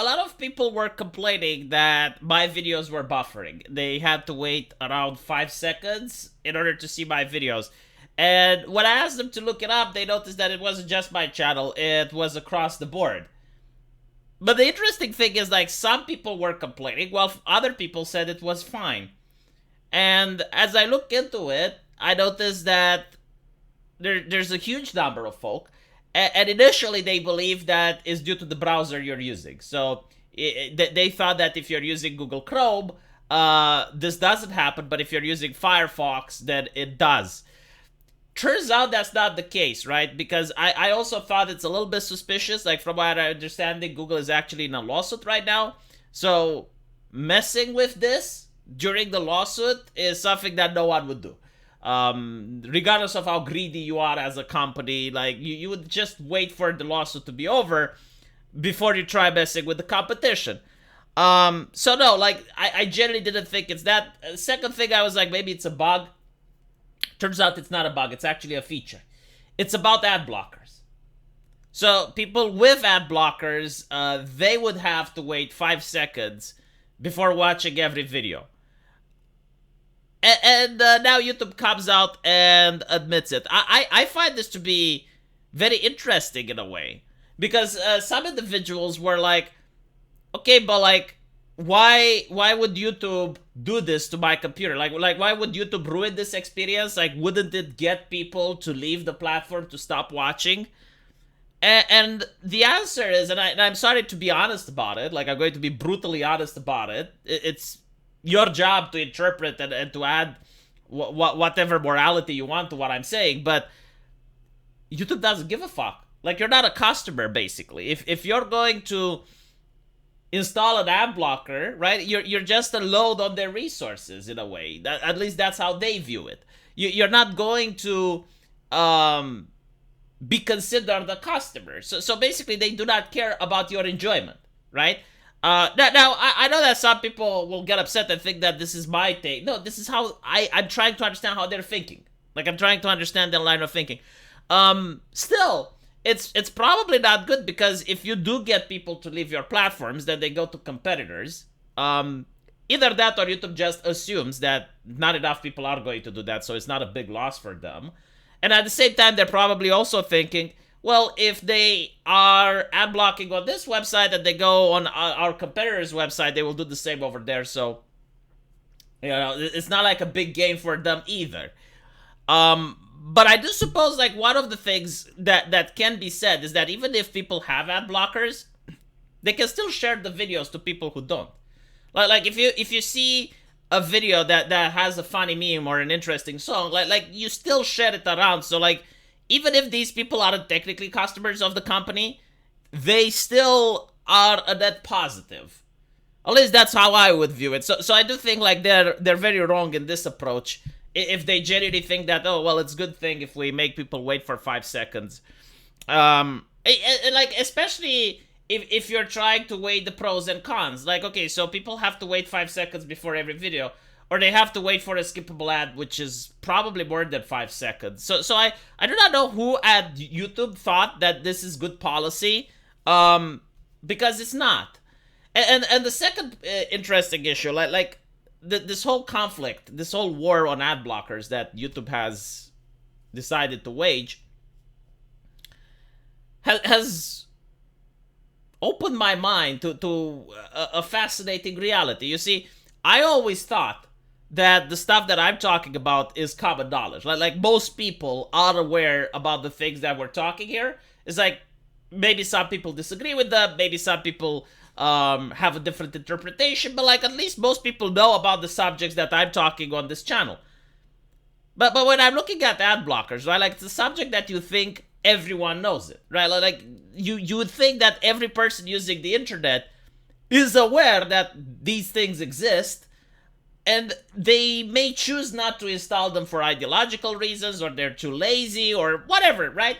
a lot of people were complaining that my videos were buffering. They had to wait around 5 seconds in order to see my videos. And when I asked them to look it up, they noticed that it wasn't just my channel, it was across the board. But the interesting thing is, like, some people were complaining while other people said it was fine. And as I look into it, I noticed that there's a huge number of folk, and initially they believe that is due to the browser you're using. So they thought that if you're using Google Chrome, this doesn't happen, but if you're using Firefox, then it does. Turns out that's not the case, right? Because I also thought it's a little bit suspicious. Like, from what I understand, Google is actually in a lawsuit right now. So messing with this during the lawsuit is something that no one would do. Regardless of how greedy you are as a company, like, you would just wait for the lawsuit to be over before you try messing with the competition. So no, like, I generally didn't think it's that. Second thing, I was like, maybe it's a bug. Turns out it's not a bug, it's actually a feature. It's about ad blockers. So people with ad blockers, they would have to wait 5 seconds before watching every video. And now YouTube comes out and admits it. I find this to be very interesting in a way. Because some individuals were like, okay, but like, why would YouTube do this to my computer? Like why would YouTube ruin this experience? Like, wouldn't it get people to leave the platform, to stop watching? And the answer is, and I'm sorry to be honest about it, like, I'm going to be brutally honest about it. It's your job to interpret and to add whatever morality you want to what I'm saying, but YouTube doesn't give a fuck. Like, you're not a customer, basically. If you're going to install an ad blocker, right? You're just a load on their resources in a way. At least that's how they view it. You're not going to be considered a customer. So basically, they do not care about your enjoyment, right? Now I know that some people will get upset and think that this is my take. No, this is how I'm trying to understand how they're thinking. Like, I'm trying to understand their line of thinking. Still, it's probably not good, because if you do get people to leave your platforms, then they go to competitors. Either that, or YouTube just assumes that not enough people are going to do that, so it's not a big loss for them. And at the same time, they're probably also thinking, well, if they are ad blocking on this website and they go on our competitor's website, they will do the same over there. So, it's not like a big game for them either. But I do suppose, like, one of the things that can be said is that even if people have ad blockers, they can still share the videos to people who don't. Like if you see a video that has a funny meme or an interesting song, like you still share it around. So, like, even if these people aren't technically customers of the company, they still are a net positive. At least that's how I would view it. So I do think, like, they're very wrong in this approach. If they genuinely think that, oh, well, it's a good thing if we make people wait for 5 seconds. Like, especially if you're trying to weigh the pros and cons. Like, okay, so people have to wait 5 seconds before every video, or they have to wait for a skippable ad, which is probably more than 5 seconds. So I do not know who at YouTube thought that this is good policy, because it's not. And the second interesting issue, like this whole conflict, this whole war on ad blockers that YouTube has decided to wage, has opened my mind to a fascinating reality. You see, I always thought that the stuff that I'm talking about is common knowledge. Like most people are aware about the things that we're talking here. It's like, maybe some people disagree with them, maybe some people have a different interpretation, but, like, at least most people know about the subjects that I'm talking on this channel. But when I'm looking at ad blockers, right, like, it's a subject that you think everyone knows it, right? Like you would think that every person using the internet is aware that these things exist, and they may choose not to install them for ideological reasons, or they're too lazy, or whatever, right?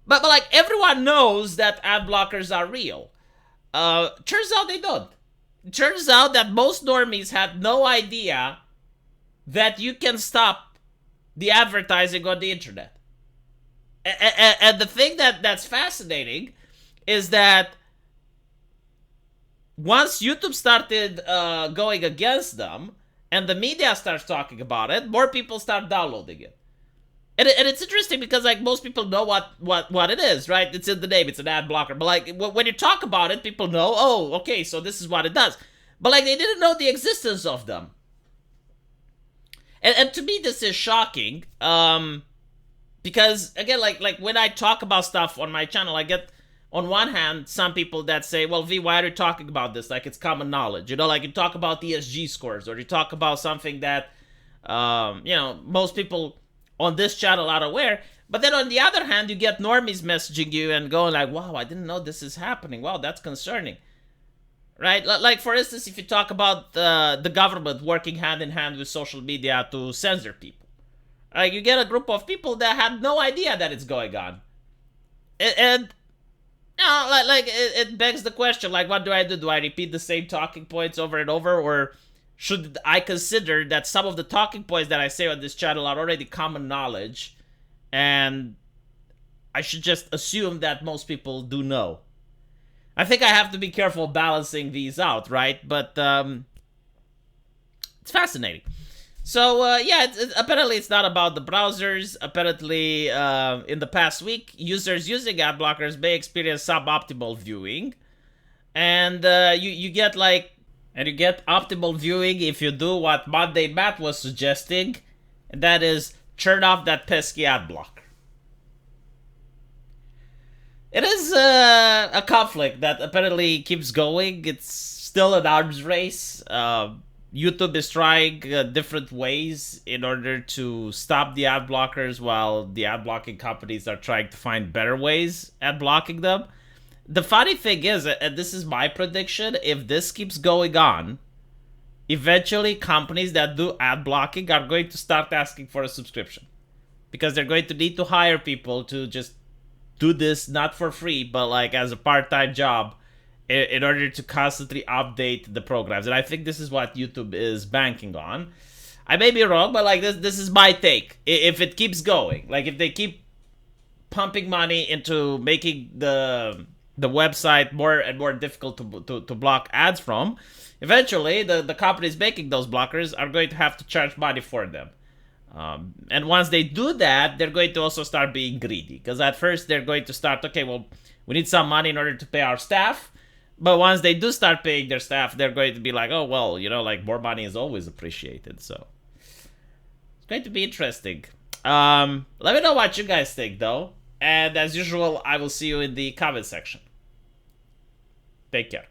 But like, everyone knows that ad blockers are real. Turns out they don't. Turns out that most normies had no idea that you can stop the advertising on the internet. And the thing that's fascinating is that once YouTube started going against them, and the media starts talking about it, more people start downloading it. And it's interesting because like most people know what it is, right? It's in the name, it's an ad blocker. But like when you talk about it, people know, oh, okay, so this is what it does. But like they didn't know the existence of them. And to me, this is shocking. Because again, like when I talk about stuff on my channel, I get on one hand some people that say, well, V, why are you talking about this? Like it's common knowledge, you know, like you talk about ESG scores, or you talk about something that you know, most people on this channel are aware. But then on the other hand, you get normies messaging you and going like, wow, I didn't know this is happening. Wow, that's concerning. Right? Like, for instance, if you talk about the government working hand in hand with social media to censor people, like you get a group of people that had no idea that it's going on. And you know, like it begs the question, like, what do I do? Do I repeat the same talking points over and over, or should I consider that some of the talking points that I say on this channel are already common knowledge, and I should just assume that most people do know? I think I have to be careful balancing these out, right? But it's fascinating. So yeah, apparently it's not about the browsers. Apparently, in the past week, users using ad blockers may experience suboptimal viewing, and you get like, and you get optimal viewing if you do what Monday Matt was suggesting, and that is turn off that pesky ad blocker. It is a conflict that apparently keeps going. It's still an arms race. YouTube is trying different ways in order to stop the ad blockers, while the ad blocking companies are trying to find better ways at blocking them. The funny thing is, and this is my prediction, if this keeps going on, eventually companies that do ad blocking are going to start asking for a subscription. Because they're going to need to hire people to just do this, not for free, but like as a part-time job, in order to constantly update the programs. And I think this is what YouTube is banking on. I may be wrong, but like this is my take. If it keeps going, like if they keep pumping money into making the website more and more difficult to block ads from, eventually the companies making those blockers are going to have to charge money for them. And once they do that, they're going to also start being greedy. Because at first they're going to start, okay, well, we need some money in order to pay our staff. But once they do start paying their staff, they're going to be like, oh, well, you know, like more money is always appreciated. So it's going to be interesting. Let me know what you guys think, though. And as usual, I will see you in the comment section. Take care.